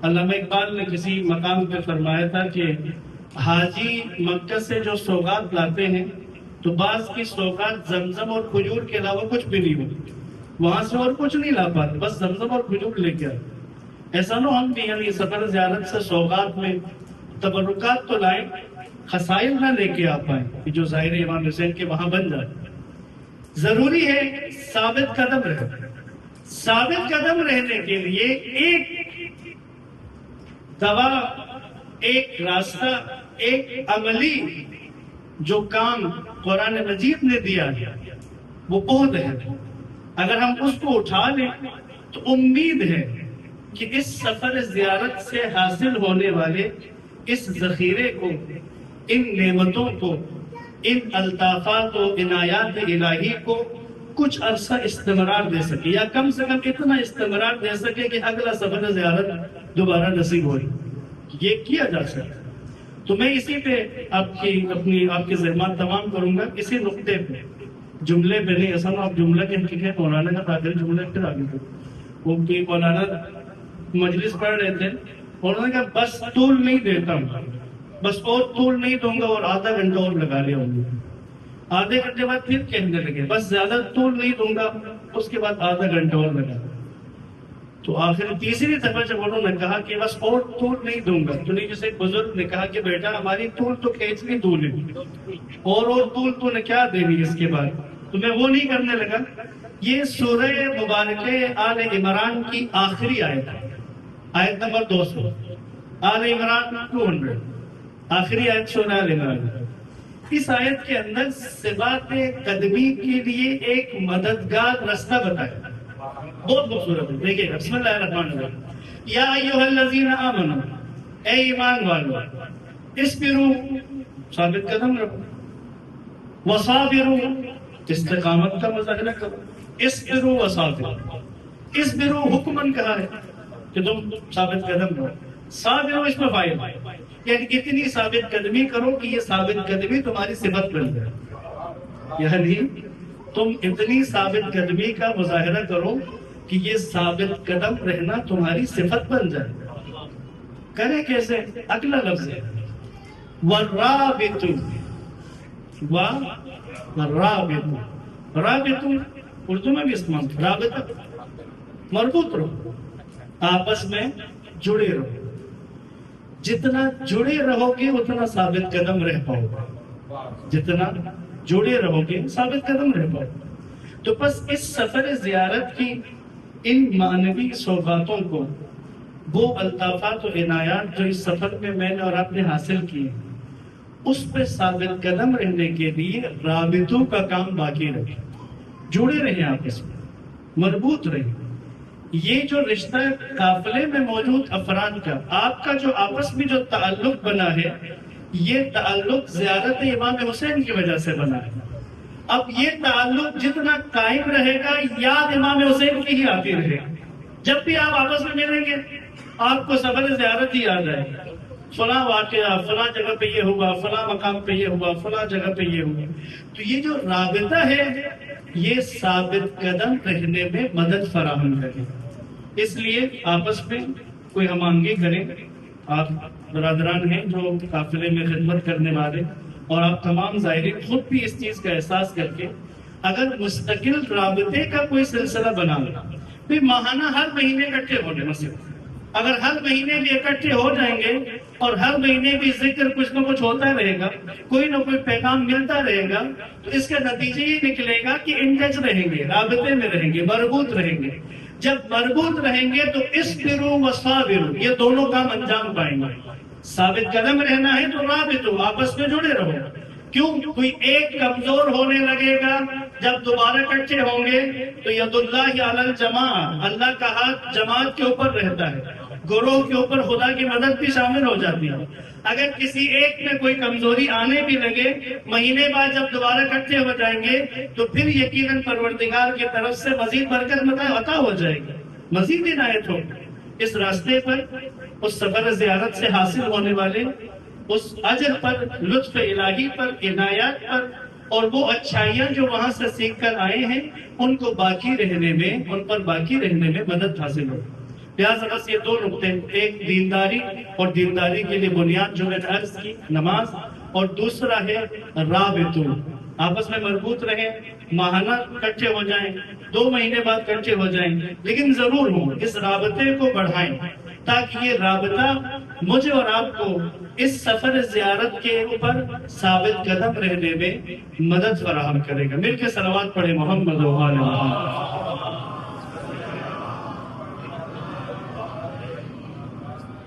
علامہ اقبال نے کسی مقام پہ فرمایا تھا کہ حاجی مکہ سے جو سوغات لاتے ہیں تو بعض کی سوغات زمزم اور کھجور کے علاوہ کچھ بھی نہیں ہوتی، وہاں سے اور کچھ نہیں لا پاتے، بس زمزم اور کھجور لے کے آئے۔ ایسا نہ ہم بھی یعنی سفر زیارت سے سوغات میں تبرکات تو لائیں، خسائل نہ لے کے آ پائیں کہ جو ظاہر امام حسین کے وہاں بن جائے۔ ضروری ہے ثابت قدم رہنا۔ ثابت قدم رہنے کے لیے ایک دوا، ایک راستہ، ایک عملی جو کام قرآن مجید نے دیا ہے وہ بہت اہم ہے۔ اگر ہم اس کو اٹھا لیں تو امید ہے کہ اس سفر زیارت سے حاصل ہونے والے اس ذخیرے کو، ان نعمتوں کو، ان الطافات و عنایات الہی کو کچھ عرصہ استمرار دے سکے، یا کم سے کم اتنا استمرار دے سکے کہ اگلا سفر زیارت دوبارہ نصیب ہوئی۔ یہ کیا جا سکتا۔ تو میں اسی پہ آپ کے ذہنات تمام کروں گا، اسی نقطے پہ، جملے پہ نہیں۔ ایسا نہ آپ جملہ کے حقیقت مولانا کا تاخیر جملے پھر آگے تھے، وہ مولانا مجلس پڑھ رہے تھے، انہوں نے کہا بس طول نہیں دیتا ہوں، بس اور طول نہیں دوں گا اور آدھا گھنٹہ اور لگا لیا ہوں گے۔ آدھے گھنٹے بعد پھر کہنے لگے بس زیادہ طول نہیں دوں گا، اس کے بعد آدھا گھنٹہ اور لگا۔ تو آخر تیسری دفعہ جب انہوں نے کہا کہ بس اور طول نہیں دوں گا، تو نہیں جیسے بزرگ نے کہا کہ بیٹا ہماری طول تو کھینچنی طول ہے، اور طول تو نے کیا دینی اس کے بعد، تو میں وہ نہیں کرنے لگا۔ یہ سورہ مبارکہ آل عمران کی آخری آیت ہے، آیت نمبر 200، آل عمران 200، آخری آیت سورہ آل عمران۔ اس آیت کے اندر صفات قدمی کے لیے ایک مددگار رستہ بتایا، بہت خوبصورت ہے، دیکھیے بسم اللہ الرحمن الرحیم۔ یا ایھا الذین آمنوا، اے ایمان والو، اصبروا، ثابت قدم رہو، وصابروا، استقامت کا مظاہرہ کرو، اصبروا وصابروا، اصبروا حکمن کہا ہے کہ تم ثابت قدم رہو، صابروا اس میں فائل ہے، یعنی اتنی ثابت قدمی کرو کہ یہ ثابت قدمی تمہاری صفت بن جائے، یعنی تم اتنی ثابت قدمی کا مظاہرہ کرو کہ یہ ثابت قدم رہنا تمہاری صفت بن جائے۔ کرے کیسے؟ اگلا لفظ ہے وَالرَّابِطُ، وَالرَّابِطُ، رابط اردو میں بھی استعمال، رابطہ مربوط رہو، آپس میں جڑے رہو، جتنا جڑے رہو گے اتنا ثابت قدم رہ پاؤ گے، جتنا جڑے رہو گے ثابت قدم رہ پاؤ گے۔ تو بس اس سفر زیارت کی ان معنوی سوغاتوں کو، وہ الطافات و عنایات جو اس سفر میں نے اور آپ نے حاصل کیے، اس پہ ثابت قدم رہنے کے لیے رابطوں کا کام باقی رکھیں، جڑے رہیں، آپس میں مربوط رہیں۔ یہ جو رشتہ قافلے میں موجود افراد کا، آپ کا جو آپس میں جو تعلق بنا ہے، یہ تعلق زیارت امام حسین کی وجہ سے بنا ہے۔ اب یہ تعلق جتنا قائم رہے گا، یاد امام حسین کی ہی آتی رہے گی۔ جب بھی آپ آپس میں ملیں گے آپ کو سفر زیارت ہی یاد آئے گا، فلاں واقعہ، فلاں جگہ پہ یہ ہوا، فلاں مقام پہ یہ ہوا، فلاں جگہ پہ یہ ہوا۔ تو یہ جو رابطہ ہے یہ ثابت قدم رہنے میں مدد فراہم کرے، اس لیے آپس میں کوئی ہم آہنگی کریں۔ آپ برادران ہیں جو قافلے میں خدمت کرنے والے، اور آپ تمام زائرین خود بھی اس چیز کا احساس کر کے اگر مستقل رابطے کا کوئی سلسلہ بنا لیں، پھر ماہانہ ہر مہینے اکٹھے ہونے، مثلا اگر ہر مہینے بھی اکٹھے ہو جائیں گے اور ہر مہینے بھی ذکر کچھ نہ کچھ ہوتا رہے گا، کوئی نہ کوئی پیغام ملتا رہے گا، تو اس کا نتیجہ یہ نکلے گا کہ ان ٹچ رہیں گے، رابطے میں رہیں گے، مربوط رہیں گے۔ جب مربوط رہیں گے تو اصبروا وصابروا، یہ دونوں کام انجام پائیں گے۔ ثابت قدم رہنا ہے تو رابطو، آپس میں جڑے رہو۔ کیوں؟ کوئی ایک کمزور ہونے لگے گا، جب دوبارہ اکٹھے ہوں گے تو ید اللہ علی الجماع، اللہ کا ہاتھ جماعت کے اوپر رہتا ہے، گروہ کے اوپر خدا کی مدد بھی شامل ہو جاتی ہے۔ اگر کسی ایک میں کوئی کمزوری آنے بھی لگے، مہینے بعد جب دوبارہ اکٹھے ہو جائیں گے تو پھر یقیناً پروردگار کی طرف سے مزید برکت عطا ہو جائے گی، مزید عنایت ہو۔ اس راستے پر، اس سفر زیارت سے حاصل ہونے والے اس اجر پر، لطف الہی پر، عنایات پر، اور وہ اچھائیاں جو وہاں سے سیکھ کر آئے ہیں ان کو باقی رہنے میں، ان پر باقی رہنے میں مدد حاصل ہو۔ لہٰذا بس یہ دو نقطے، ایک دینداری، اور دینداری کے لیے بنیاد جو میں نے عرض کی نماز، اور دوسرا ہے رابطو، آپس میں مربوط رہیں، ماہانہ اکٹھے ہو جائیں، 2 مہینے بعد اکٹھے ہو جائیں، لیکن ضرور ہوں اس رابطے کو بڑھائیں، تاکہ یہ رابطہ مجھے اور آپ کو اس سفر زیارت کے اوپر ثابت قدم رہنے میں مدد فراہم کرے گا۔ مل کے صلوات پڑھیں محمد و آل محمد۔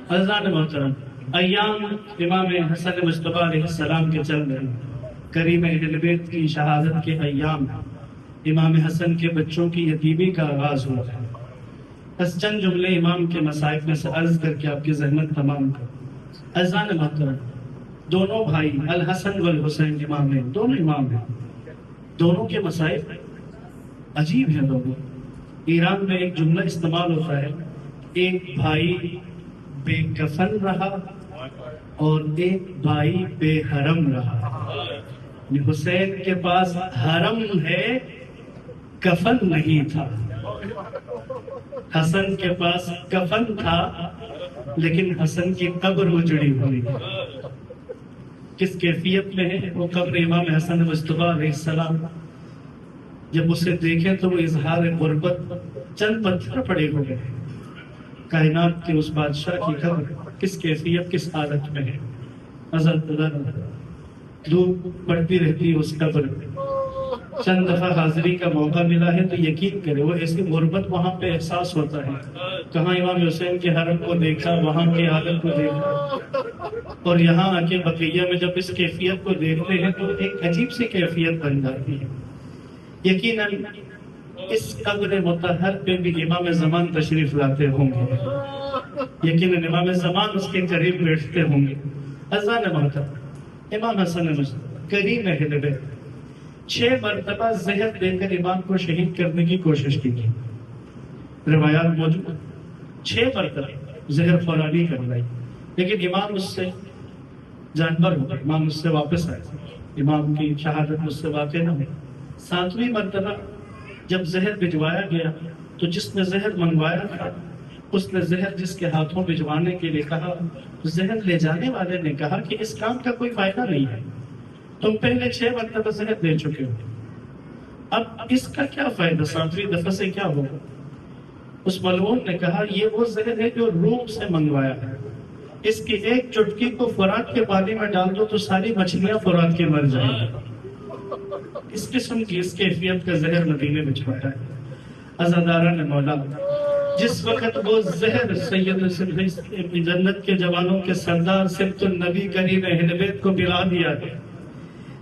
عزیزان محترم، ایام امام حسن مصطفیٰ علیہ السلام کے چل رہے ہیں، کریم اہل بیت کی شہادت کے ایام، امام حسن کے بچوں کی یتیمی کا آغاز ہوا ہے۔ بس چند جملے امام کے مصائب میں سے عرض کر کے آپ کی زحمت تمام کر۔ عزیزان محترم، دونوں بھائی الحسن والحسین امام ہیں، دونوں امام ہیں، دونوں کے مصائب عجیب ہیں۔ لوگوں، ایران میں ایک جملہ استعمال ہوتا ہے، ایک بھائی بے کفن رہا اور ایک بھائی بے حرم رہا۔ حسین کے پاس حرم ہے، کفن نہیں تھا۔ حسن کے پاس کفن تھا، لیکن حسن کی قبر اجڑی ہوئی۔ کس کیفیت میں ہے وہ قبر امام حسن مصطفیٰ علیہ السلام؟ جب اسے دیکھیں تو وہ اظہار غربت، چند پتھر پڑے ہوئے، کائنات کے اس بادشاہ کی قبر کس کیفیت کس حالت میں ہے. دھوپ پڑتی رہتی ہے اس قبر میں. چند دفعہ حاضری کا موقع ملا ہے تو یقین کرے وہ ایسی غربت وہاں پہ احساس ہوتا ہے. کہاں امام حسین کے حرم کو دیکھا، وہاں کے حالت کو دیکھا، اور یہاں آ کے بقیہ میں جب اس کیفیت کو دیکھتے ہیں تو ایک عجیب سی کیفیت بن جاتی ہے. یقیناً اس قبر مطہر پہ بھی امام زمان تشریف لاتے ہوں گے، یقیناً امام زمان اس کے قریب بیٹھتے ہوں گے. اذان محترم امام حسن کریم اہل بیت 6 مرتبہ زہر دے کر امام کو شہید کرنے کی کوشش کی تھی. روایات موجود 6 مرتبہ زہر فورانی کروائی، لیکن امام اس سے جانبر ہو گئے، امام اس سے واپس آئے، امام کی شہادت اس سے واقع نہ ہوئی. 7ویں مرتبہ جب زہر بھجوایا گیا تو جس نے زہر منگوایا تھا اس نے زہر جس کے ہاتھوں بھجوانے کے لیے کہا، زہر لے جانے والے نے کہا کہ اس کام کا کوئی فائدہ نہیں ہے، تم پہلے 6 مرتبہ زہر دے چکے ہو، اب اس کا کیا فائدہ، 7ویں دفعہ سے کیا ہوگا. اس ملعون نے کہا یہ وہ زہر ہے جو روم سے منگوایا ہے، اس کی ایک چٹکی کو فرات کے پانی میں ڈال دو تو ساری مچھلیاں فرات کے مر جائیں گی. اس قسم کی اس کیفیت کا زہر مدینے میں چھوٹا ہے. عزاداران مولا جس وقت وہ زہر سید جنت کے جوانوں کے سردار سبط النبی کریم اہل بیت کو پلا دیا گیا،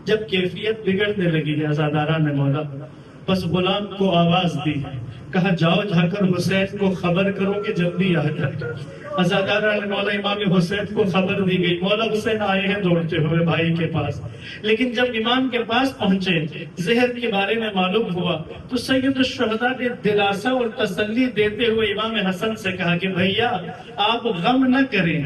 جب کیفیت بگڑنے لگی ہے عزاداران مولا بس غلام کو آواز دی، کہا جاؤ جا کر حسین کو خبر کرو کہ جلدی آ جائے. عزاداران مولا امام حسین کو خبر دی گئی، مولا حسین آئے ہیں دوڑتے ہوئے بھائی کے پاس. لیکن جب امام کے پاس پہنچے زہر کے بارے میں معلوم ہوا تو سید الشہداء نے دلاسا اور تسلی دیتے ہوئے امام حسن سے کہا کہ بھیا آپ غم نہ کریں،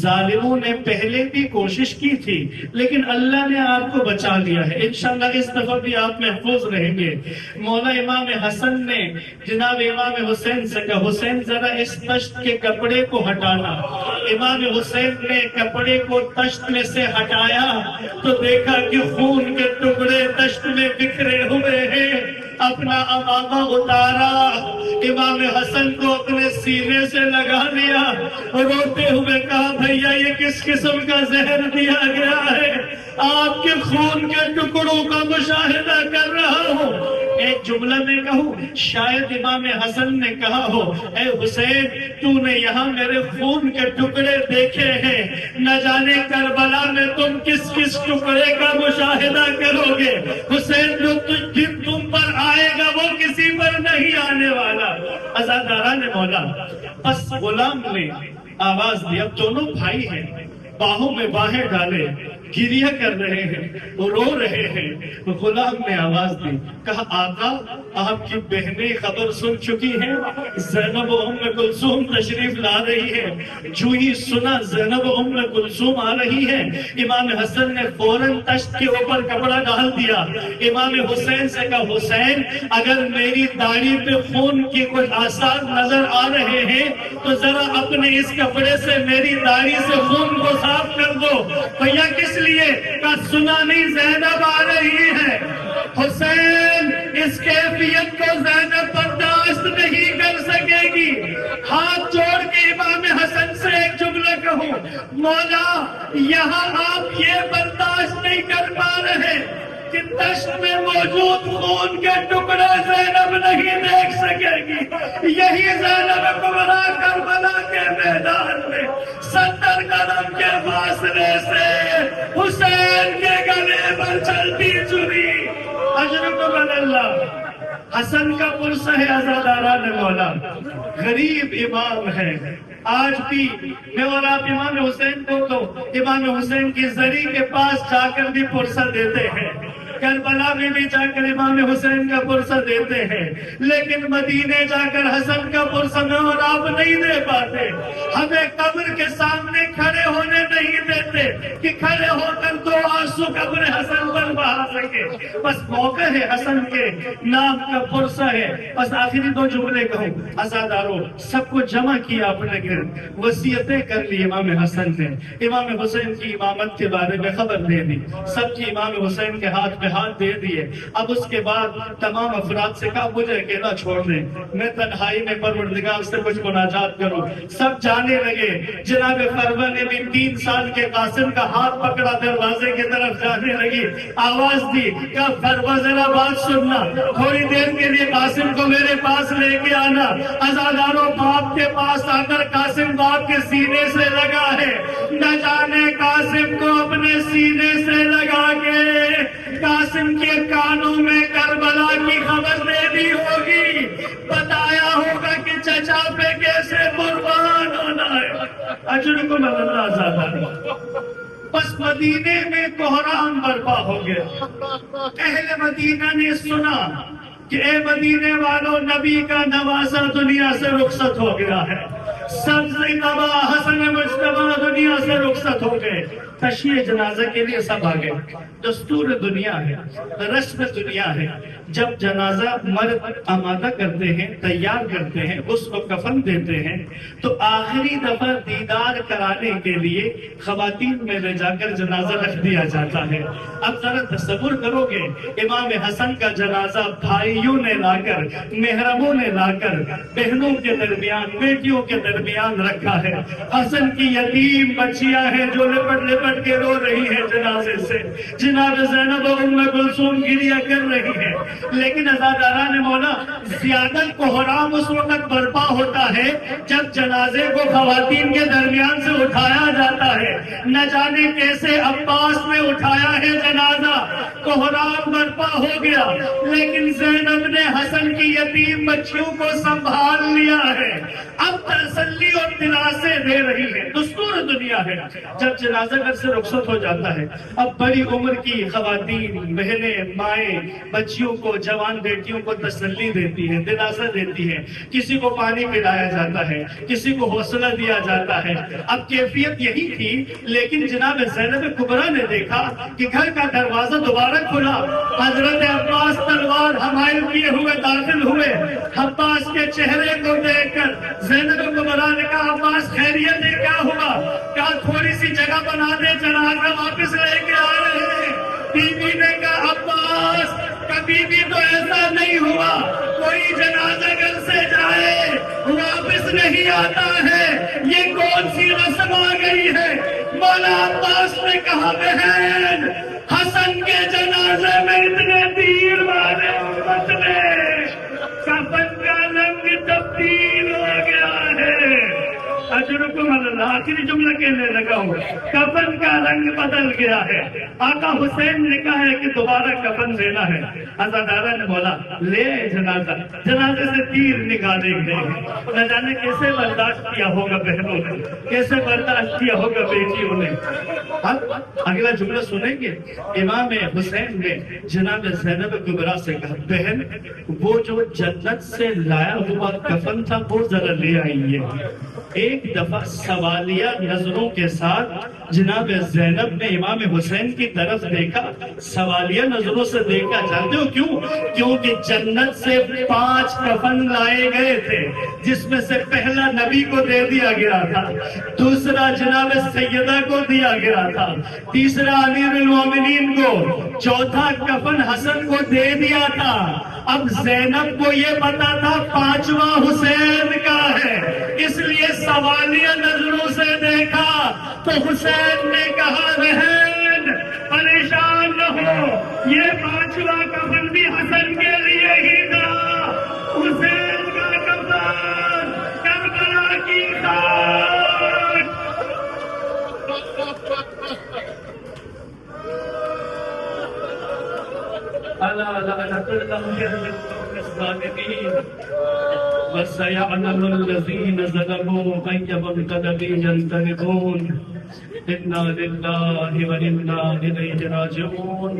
ظالموں نے پہلے بھی کوشش کی تھی لیکن اللہ نے آپ کو بچا لیا ہے، انشاءاللہ اس دفعہ بھی آپ محفوظ رہیں گے. مولا امام حسن نے جناب امام حسین سے کہا حسین ذرا اس تشت کے کپڑے کو ہٹانا. امام حسین نے کپڑے کو تشت میں سے ہٹایا تو دیکھا کہ خون کے ٹکڑے تشت میں بکھرے ہوئے ہیں. اپنا امامہ اتارا، امام حسن کو اپنے سینے سے لگا لیا، روتے ہوئے کہا بھیا یہ کس قسم کا زہر دیا گیا ہے، آپ کے خون کے ٹکڑوں کا مشاہدہ کر رہا ہوں. ایک جملہ میں کہوں شاید امام حسن نے کہا ہو اے حسین تو نے یہاں میرے خون کے ٹکڑے دیکھے ہیں، نہ جانے کربلا میں تم کس کس ٹکڑے کا مشاہدہ کرو گے. حسین جو تم پر آئے گا وہ کسی پر نہیں آنے والا. عزاداران مولا بس غلام نے آواز دی، اب دونوں بھائی ہیں، باہوں میں باہیں ڈالے، گریہ کر رہے ہیں، رو رہے ہیں. غلام نے آواز دی، کہا آقا آپ کی بہنیں خبر سن چکی ہیں، زینب و ام کلثوم تشریف لا رہی ہے. جو ہی سنا زینب و ام کلثوم آ رہی ہے امام حسن نے فوراً تشت کے اوپر کپڑا ڈال دیا. امام حسین سے کہا حسین اگر میری داڑھی پہ خون کے کوئی آثار نظر آ رہے ہیں تو ذرا اپنے اس کپڑے سے میری داڑھی سے خون کو صاف کر دو. بھیا کس لیے؟ کہ سنا نہیں زینب آ رہی ہے. حسین اس کیفیت کو زینب برداشت نہیں کر سکے گی. ہاتھ جوڑ کے امام حسن سے ایک جملہ کہوں مولا یہاں آپ یہ برداشت نہیں کر پا رہے کہ دشت میں موجود خون کے ٹکڑے زینب نہیں دیکھ سکے گی. یہی زینب کبریٰ کربلا کے میدان میں 70 قدم کے فاصلے سے حسین کے گلے پر چلتی چلی. اجرکم اللہ. حسن کا پرسہ ہے عزاداران مولا، غریب امام ہے. آج بھی میں اور آپ امام حسین کو تو امام حسین کی زری کے پاس جا کر بھی پرسہ دیتے ہیں، کربلا میں بھی جا کر امام حسین کا پرسہ دیتے ہیں، لیکن مدینے جا کر حسن کا پرسہ میں اور آپ نہیں دے پاتے. ہمیں قبر کے سامنے کھڑے ہونے نہیں دیتے کہ کھڑے ہو کر 2 آنسو قبر حسن پر بہا سکے. بس موقع ہے حسن کے نام کا پرسہ ہے. بس آخری 2 جملے کہوں عزاداروں سب کو جمع کیا اپنے گرد، وصیتیں کر لی امام حسن نے، امام حسین کی امامت کے بارے میں خبر دے دی. سب کی امام حسین کے ہاتھ پہ ہاتھ دے دیے. اب اس کے بعد تمام افراد سے کہا مجھے اکیلا چھوڑ دیں, میں تنہائی میں پروردگار سے کچھ مناجات کروں. سب جانے لگے. جناب فروا نے بھی 3 سال کے قاسم کا ہاتھ پکڑا, دروازے کی طرف جانے لگی, آواز دی کہ فروا ذرا بات سننا, تھوڑی دیر کے لیے قاسم کو میرے پاس لے کے آنا. عزاداروں باپ کے پاس آ کر قاسم باپ کے سینے سے لگا ہے. نہ جانے قاسم کو اپنے سینے سے لگا کے قاسم کے کانوں میں کربلا کی خبر دے دی ہوگی, بتایا ہوگا کہ چچا پہ کیسے قربان ہونا ہے. اجرکم اللہ زیادہ. بس مدینے میں کوہرام برپا ہو گیا. اہل مدینہ نے سنا کہ اے مدینے والوں, نبی کا نوازا دنیا سے رخصت ہو گیا ہے. سبز تبا حسن مجتبہ دنیا سے رخصت ہو گئے. تشیع جنازہ کے لیے سب آگئے. دستور دنیا ہے, رسم دنیا ہے. جب جنازہ مرد آمادہ کرتے ہیں, تیار کرتے ہیں, اس کو کفن دیتے ہیں, تو آخری دفعہ دیدار کرانے کے لیے خواتین میں لے جا کر جنازہ رکھ دیا جاتا ہے. اب ذرا تصور کرو گے, امام حسن کا جنازہ بھائیوں نے لا کر, محرموں نے لا کر بہنوں کے درمیان, بیٹیوں کے درمیان رکھا ہے. حسن کی یتیم بچیاں ہیں جو لپٹ لپٹ کے رو رہی ہیں جنازے سے. جناب زینب و ام کلثوم گریہ کر رہی ہے. لیکن عزاداران مولا, زیادہ کوہرام اس وقت برپا ہوتا ہے جب جنازے کو خواتین کے درمیان سے اٹھایا جاتا ہے. نہ جانے کیسے عباس میں اٹھایا ہے جنازہ, کوہرام برپا ہو گیا. لیکن زینب نے حسن کی یتیم بچیوں کو سنبھال لیا ہے. اب تسلی اور دلاسے دے رہی ہے. دستور دنیا ہے. جب جنازہ گھر سے رخصت ہو جاتا ہے, اب بڑی عمر کی خواتین, بہنیں, مائیں بچیوں کو, جوان بیٹیوں کو تسلی دیتی ہے, دلاسا دیتی ہے. کسی کو پانی پلایا جاتا ہے, کسی کو حوصلہ دیا جاتا ہے. اب کیفیت یہی تھی. لیکن جناب زینب کبریٰ نے دیکھا کہ گھر کا دروازہ دوبارہ کھلا. حضرت عباس تلوار حمائل کیے ہوئے داخل ہوئے. عباس کے چہرے کو دیکھ کر زینب کبریٰ نے کہا عباس خیریت ہے, کیا ہوا؟ کہا تھوڑی سی جگہ بنا دے, جنازہ واپس لے کے آ رہے ہیں. بی بی نے کہا عباس کبھی بھی تو ایسا نہیں ہوا, کوئی جنازہ گھر سے جائے واپس نہیں آتا ہے, یہ کون سی رسم آ گئی ہے؟ مولا عباس نے کہا بہن, حسن کے جنازے میں اتنے تیر والے امت میں کفن کا رنگ تبدیل ہو گیا ہے. اجرکم اللہ. آخری جملہ کہنے لگا ہوں, کفن کا رنگ بدل گیا ہے. آقا حسین نے کہا ہے کہ دوبارہ کفن دینا ہے. عزادارہ نے بولا لے جنازہ. جنازے سے تیر نکالے گئے. نہ جانے کیسے برداشت کیا ہوگا بہنوں نے, کیسے برداشت کیا ہوگا بیٹیوں نے. اب اگلا جملہ سنیں گے. امام حسین نے جناب زینب کبریٰ سے کہا بہن, وہ جو جنت سے لایا ہوا کفن تھا وہ ذرا لے آئیے. ایک دفعہ سوالیہ نظروں کے ساتھ جناب زینب نے امام حسین کی طرف دیکھا. سوالیہ نظروں سے دیکھا, جانتے ہو کیوں؟ کیونکہ جنت سے 5 کفن لائے گئے تھے, جس میں سے پہلا نبی کو دے دیا گیا تھا, دوسرا جناب سیدہ کو دیا گیا تھا, تیسرا امیر المومنین کو, چوتھا کفن حسن کو دے دیا تھا. اب زینب کو یہ پتا تھا 5واں حسین کا ہے, اس لیے سوالیہ نظروں سے دیکھا تو حسین نے کہا بہن پریشان نہ ہو, یہ 5واں کفن بھی حسن کے لیے ہی تھا. حسین کا کفن کربلا کی خاک. وَسَيَعْلَمُ الَّذِينَ ظَلَمُوا أَيَّ مُنقَلَبٍ يَنقَلِبُونَ. إِنَّا لِلَّهِ وَإِنَّا إِلَيْهِ رَاجِعُونَ.